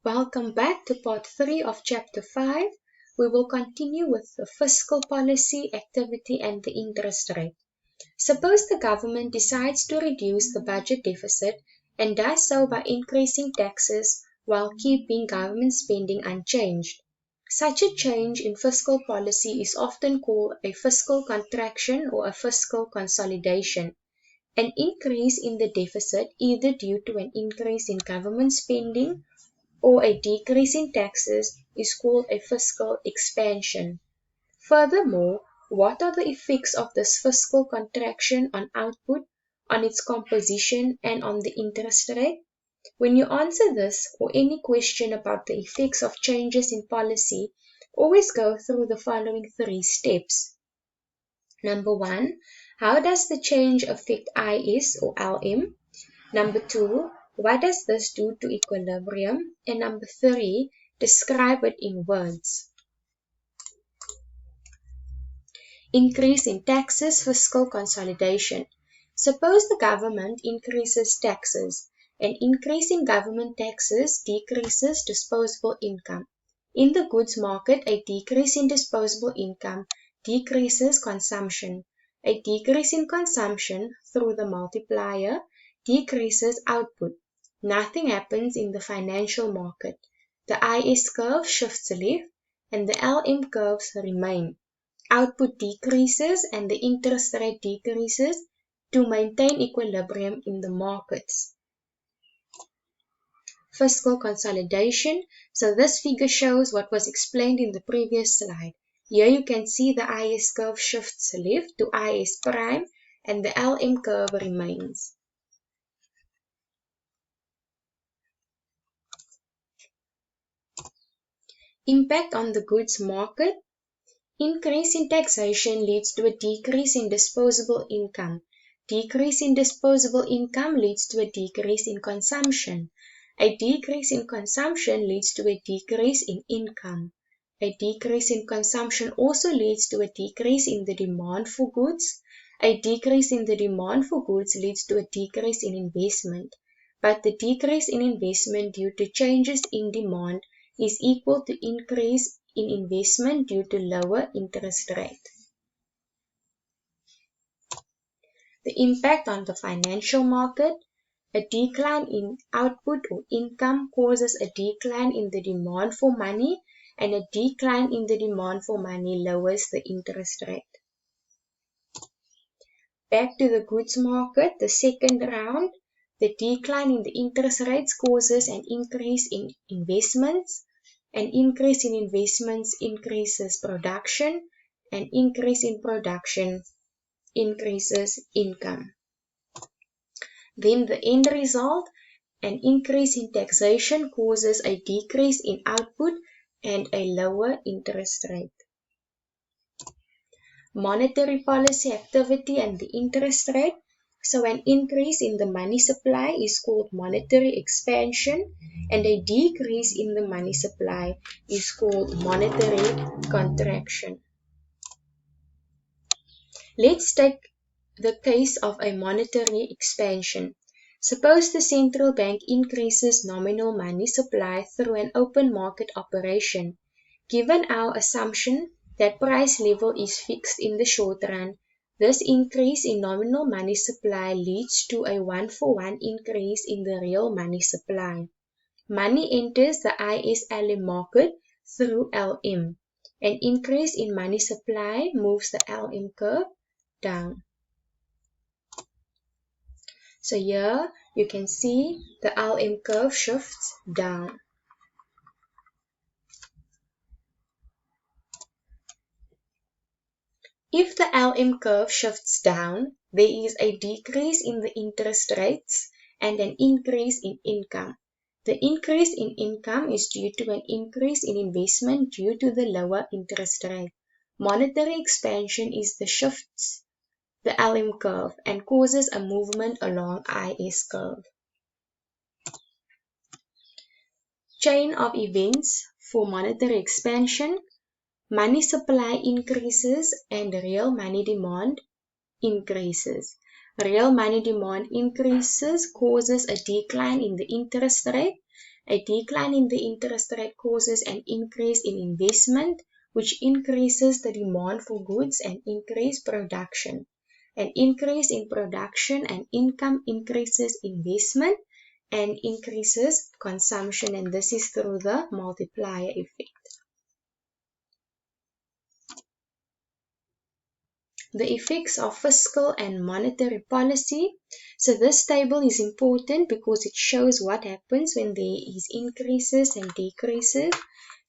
Welcome back to part 3 of chapter 5. We will continue with the fiscal policy, activity and the interest rate. Suppose the government decides to reduce the budget deficit and does so by increasing taxes while keeping government spending unchanged. Such a change in fiscal policy is often called a fiscal contraction or a fiscal consolidation. An increase in the deficit either due to an increase in government spending or a decrease in taxes is called a fiscal expansion. Furthermore, what are the effects of this fiscal contraction on output, on its composition, and on the interest rate? When you answer this or any question about the effects of changes in policy, always go through the following 3 steps. Number 1, how does the change affect IS or LM? Number 2, what does this do to equilibrium? And number 3, describe it in words. Increase in taxes, fiscal consolidation. Suppose the government increases taxes. An increase in government taxes decreases disposable income. In the goods market, a decrease in disposable income decreases consumption. A decrease in consumption through the multiplier decreases output. Nothing happens in the financial market. The IS curve shifts left and the LM curves remain. Output decreases and the interest rate decreases to maintain equilibrium in the markets. Fiscal consolidation. So this figure shows what was explained in the previous slide. Here you can see the IS curve shifts left to IS prime and the LM curve remains. Impact on the goods market. Increase in taxation leads to a decrease in disposable income. Decrease in disposable income leads to a decrease in consumption. A decrease in consumption leads to a decrease in income. A decrease in consumption also leads to a decrease in the demand for goods. A decrease in the demand for goods leads to a decrease in investment. But the decrease in investment due to changes in demand is equal to increase in investment due to lower interest rate. The impact on the financial market. A decline in output or income causes a decline in the demand for money, and a decline in the demand for money lowers the interest rate. Back to the goods market, the second round. The decline in the interest rates causes an increase in investments. An increase in investments increases production. An increase in production increases income. Then the end result, an increase in taxation causes a decrease in output and a lower interest rate. Monetary policy, activity and the interest rate. So an increase in the money supply is called monetary expansion, and a decrease in the money supply is called monetary contraction. Let's take the case of a monetary expansion. Suppose the central bank increases nominal money supply through an open market operation. Given our assumption that price level is fixed in the short run, this increase in nominal money supply leads to a 1-for-1 increase in the real money supply. Money enters the IS-LM market through LM. An increase in money supply moves the LM curve down. So here you can see the LM curve shifts down. If the LM curve shifts down, there is a decrease in the interest rates and an increase in income. The increase in income is due to an increase in investment due to the lower interest rate. Monetary expansion is the shifts the LM curve and causes a movement along IS curve. Chain of events for monetary expansion. Money supply increases and real money demand increases. Real money demand increases causes a decline in the interest rate, A decline in the interest rate causes an increase in investment, which increases the demand for goods and increase production. An increase in production and income increases investment and increases consumption, and this is through the multiplier effect. The effects of fiscal and monetary policy. So this table is important because it shows what happens when there is increases and decreases.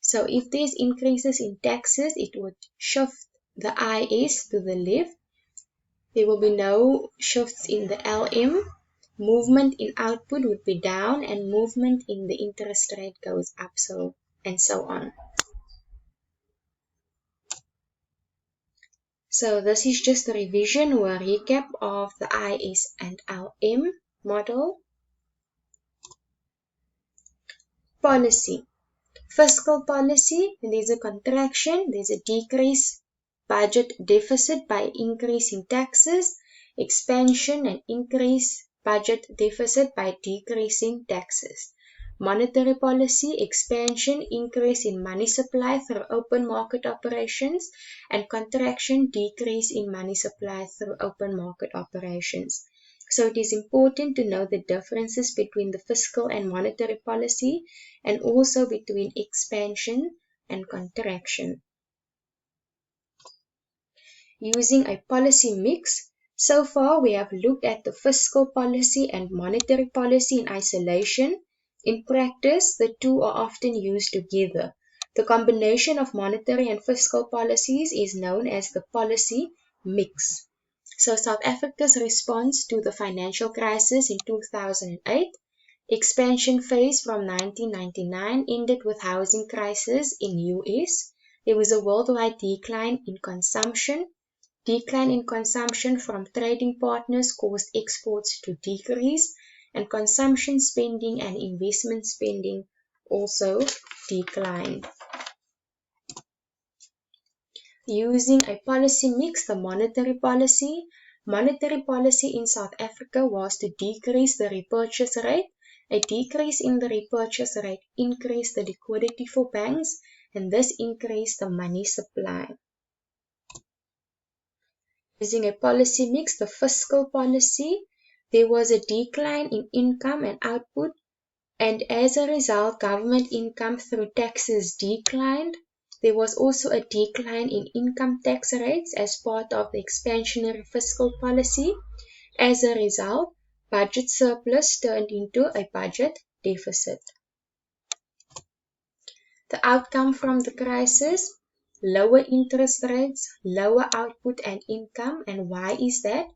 So if there's increases in taxes, it would shift the IS to the left. There will be no shifts in the LM. Movement in output would be down, and movement in the interest rate goes up, and so on. So this is just a revision or a recap of the IS and LM model. Policy. Fiscal policy, there's a contraction, there's a decrease budget deficit by increase in taxes, expansion and increase budget deficit by decreasing taxes. Monetary policy, expansion, increase in money supply through open market operations, and contraction, decrease in money supply through open market operations. So it is important to know the differences between the fiscal and monetary policy, and also between expansion and contraction. Using a policy mix, so far we have looked at the fiscal policy and monetary policy in isolation. In practice, the two are often used together. The combination of monetary and fiscal policies is known as the policy mix. So South Africa's response to the financial crisis in 2008, expansion phase from 1999 ended with housing crisis in US. There was a worldwide decline in consumption. Decline in consumption from trading partners caused exports to decrease, and consumption spending and investment spending also declined. Using a policy mix, the monetary policy. Monetary policy in South Africa was to decrease the repurchase rate. A decrease in the repurchase rate increased the liquidity for banks, and this increased the money supply. Using a policy mix, the fiscal policy, there was a decline in income and output, and as a result, government income through taxes declined. There was also a decline in income tax rates as part of the expansionary fiscal policy. As a result, budget surplus turned into a budget deficit. The outcome from the crisis: lower interest rates, lower output and income. And why is that?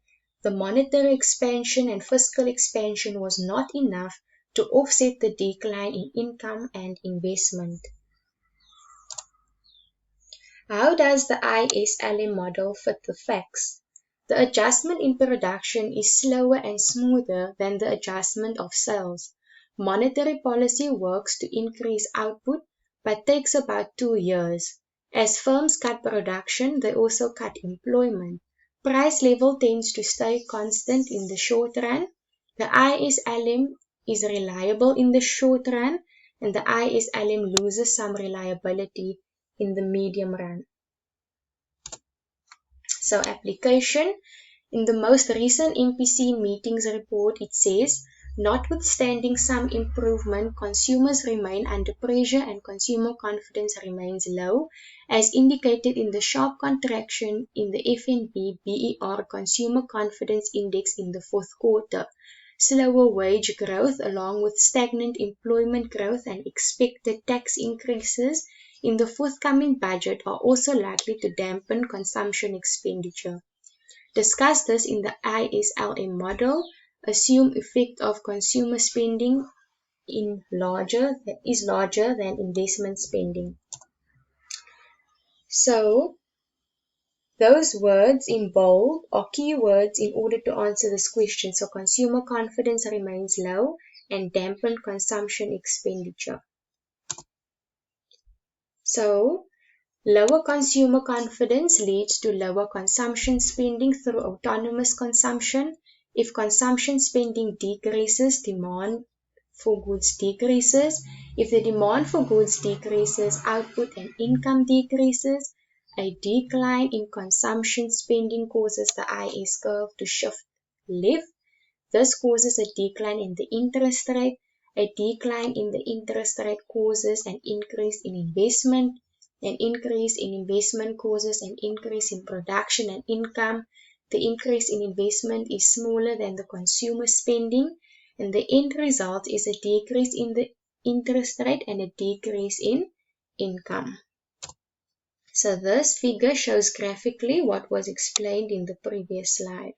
The monetary expansion and fiscal expansion was not enough to offset the decline in income and investment. How does the ISLM model fit the facts? The adjustment in production is slower and smoother than the adjustment of sales. Monetary policy works to increase output, but takes about 2 years. As firms cut production, they also cut employment. Price level tends to stay constant in the short run. The ISLM is reliable in the short run, and the ISLM loses some reliability in the medium run. So application. In the most recent MPC meetings report, it says, notwithstanding some improvement, consumers remain under pressure and consumer confidence remains low, as indicated in the sharp contraction in the FNB BER Consumer Confidence Index in the fourth quarter. Slower wage growth along with stagnant employment growth and expected tax increases in the forthcoming budget are also likely to dampen consumption expenditure. Discuss this in the ISLM model. Assume effect of consumer spending is larger than investment spending. So, those words in bold are keywords in order to answer this question. So, consumer confidence remains low and dampened consumption expenditure. So, lower consumer confidence leads to lower consumption spending through autonomous consumption. If consumption spending decreases, demand for goods decreases. If the demand for goods decreases, output and income decreases. A decline in consumption spending causes the IS curve to shift left. This causes a decline in the interest rate. A decline in the interest rate causes an increase in investment. An increase in investment causes an increase in production and income. The increase in investment is smaller than the consumer spending, and the end result is a decrease in the interest rate and a decrease in income. So this figure shows graphically what was explained in the previous slide.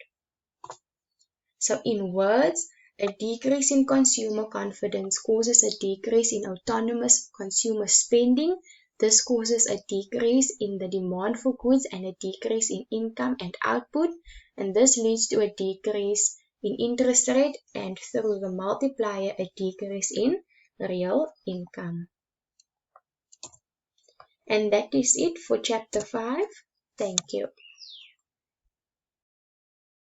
So in words, a decrease in consumer confidence causes a decrease in autonomous consumer spending. This causes a decrease in the demand for goods and a decrease in income and output, and this leads to a decrease in interest rate and through the multiplier a decrease in real income. And that is it for chapter 5. Thank you.